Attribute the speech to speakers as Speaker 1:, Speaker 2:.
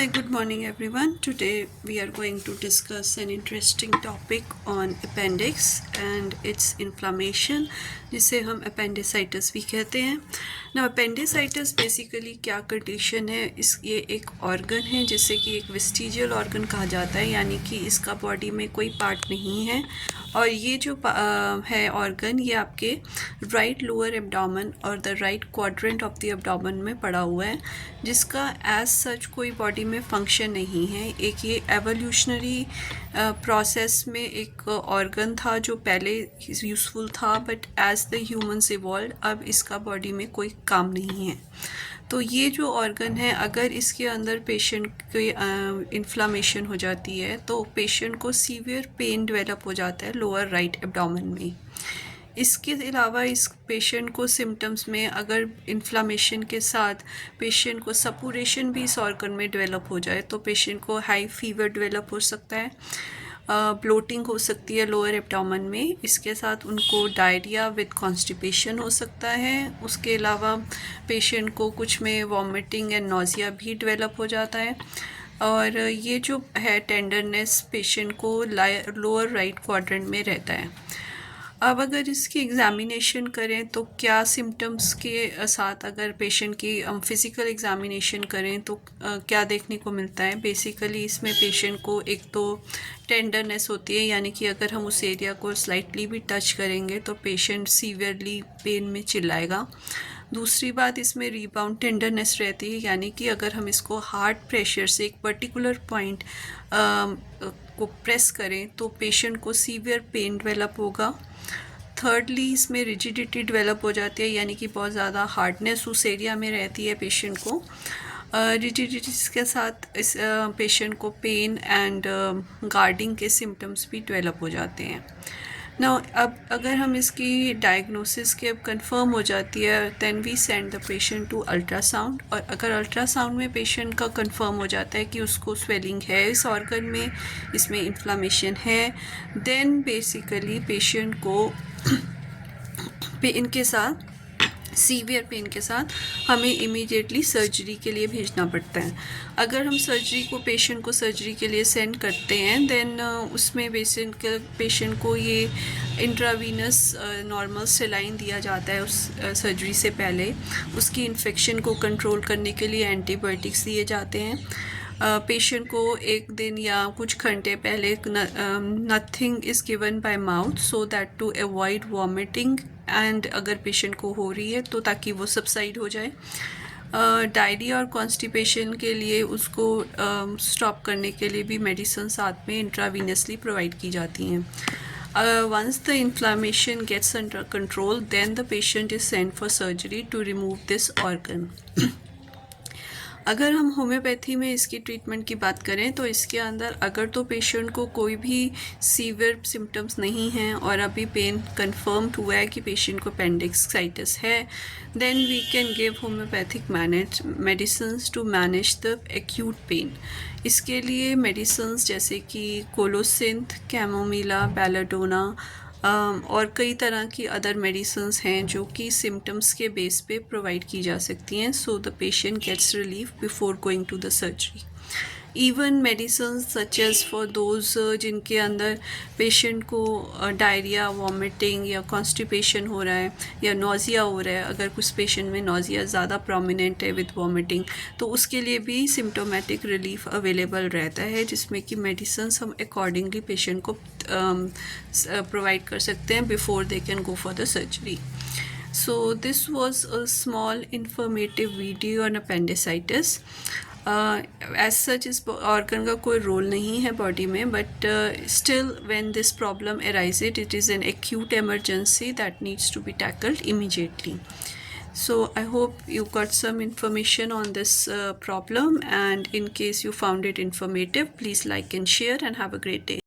Speaker 1: Hi, good morning everyone. Today we are going to discuss an interesting topic on appendix and its inflammation, जिसे हम appendicitis भी कहते हैं. Now appendicitis basically क्या condition है? ये एक organ है जिसे कि एक vestigial organ कहा जाता है, यानी कि इसका body में कोई part नहीं है और ये जो है organ ये आपके right lower abdomen और the right quadrant of the abdomen में पड़ा हुआ है, जिसका as such कोई बॉडी में फंक्शन नहीं है. एक ये एवोल्यूशनरी प्रोसेस में एक ऑर्गन था जो पहले यूज़फुल था, but as the humans evolve अब इसका बॉडी में कोई काम नहीं है. तो ये जो ऑर्गन है, अगर इसके अंदर पेशेंट की इन्फ्लामेशन हो जाती है तो पेशेंट को सीवियर पेन डेवलप हो जाता है लोअर राइट एब्डोमेन में. इसके अलावा इस पेशेंट को सिम्टम्स में अगर इन्फ्लामेशन के साथ पेशेंट को सपुरेशन भी इस ऑर्गन में डेवलप हो जाए तो पेशेंट को हाई फीवर डेवलप हो सकता है, ब्लोटिंग हो सकती है लोअर एब्डोमेन में. इसके साथ उनको डायरिया विद कॉन्स्टिपेशन हो सकता है. उसके अलावा पेशेंट को कुछ में वॉमिटिंग एंड नोजिया भी डेवलप हो जाता है. और ये जो है टेंडरनेस पेशेंट को लोअर राइट क्वाड्रेंट में रहता है. अब अगर इसकी एग्ज़ामिनेशन करें तो क्या सिम्टम्स के साथ अगर पेशेंट की फ़िज़िकल एग्ज़ामिनेशन करें तो क्या देखने को मिलता है. बेसिकली इसमें पेशेंट को एक तो टेंडरनेस होती है, यानी कि अगर हम उस एरिया को स्लाइटली भी टच करेंगे तो पेशेंट सीवियरली पेन में चिल्लाएगा. दूसरी बात, इसमें रीबाउंड टेंडरनेस रहती है, यानी कि अगर हम इसको हार्ट प्रेशर से एक पर्टिकुलर पॉइंट को प्रेस करें तो पेशेंट को सीवियर पेन डेवलप होगा. थर्डली, इसमें रिजिडिटी डेवलप हो जाती है, यानी कि बहुत ज़्यादा हार्डनेस उस एरिया में रहती है पेशेंट को. रिजिडिटी के साथ इस पेशेंट को पेन एंड गार्डिंग के सिम्टम्स भी डेवलप हो जाते हैं. नाउ अब अगर हम इसकी डायग्नोसिस के अब कंफर्म हो जाती है then we send the patient to ultrasound. और अगर अल्ट्रासाउंड में पेशेंट का कंफर्म हो जाता है कि उसको स्वेलिंग है इस ऑर्गन में, इसमें इन्फ्लामेशन है, देन बेसिकली पेशेंट को पेन के साथ सीवियर पेन के साथ हमें इमीडिएटली सर्जरी के लिए भेजना पड़ता है. अगर हम सर्जरी को पेशेंट को सर्जरी के लिए सेंड करते हैं देन उसमें पेशेंट को ये इंट्रावीनस नॉर्मल सेलाइन दिया जाता है उस सर्जरी से पहले. उसकी इन्फेक्शन को कंट्रोल करने के लिए एंटीबायोटिक्स दिए जाते हैं. पेशेंट को एक दिन या कुछ घंटे पहले nothing is given by mouth so that to avoid vomiting and अगर पेशेंट को हो रही है तो ताकि वो सबसाइड हो जाए. डायरिया और कॉन्स्टिपेशन के लिए उसको स्टॉप करने के लिए भी मेडिसिन साथ में इंट्रावीनसली प्रोवाइड की जाती हैं. Once the inflammation gets under control, then the patient is sent for surgery to remove this organ. अगर हम होम्योपैथी में इसकी ट्रीटमेंट की बात करें तो इसके अंदर अगर तो पेशेंट को कोई भी सीवियर सिम्टम्स नहीं हैं और अभी पेन कंफर्म्ड हुआ है कि पेशेंट को अपेंडिसाइटिस है, then we can give homeopathic medicines to manage the acute pain. इसके लिए मेडिसिन्स जैसे कि कोलोसिंथ, कैमोमिला, बेलाडोना और कई तरह की अदर मेडिसिन्स हैं जो कि सिम्टम्स के बेस पे प्रोवाइड की जा सकती हैं so the patient gets relief before going to the surgery. Even medicines such as for those जिनके अंदर पेशेंट को डायरिया, वॉमिटिंग या कॉन्स्टिपेशन हो रहा है या नोजिया हो रहा है. अगर कुछ पेशेंट में नोजिया ज़्यादा प्रोमिनेंट है विद वॉमिटिंग तो उसके लिए भी सिम्टोमेटिक रिलीफ अवेलेबल रहता है, जिसमें कि मेडिसिन्स हम अकॉर्डिंगली पेशेंट को प्रोवाइड कर सकते हैं before they can go for the surgery. So this was a small informative video on appendicitis. As such इस ऑर्गन का कोई रोल नहीं है बॉडी में, but still when this problem arises it is an acute emergency that needs to be tackled immediately. So I hope you got some information on this problem, and in case you found it informative, please like and share and have a great day.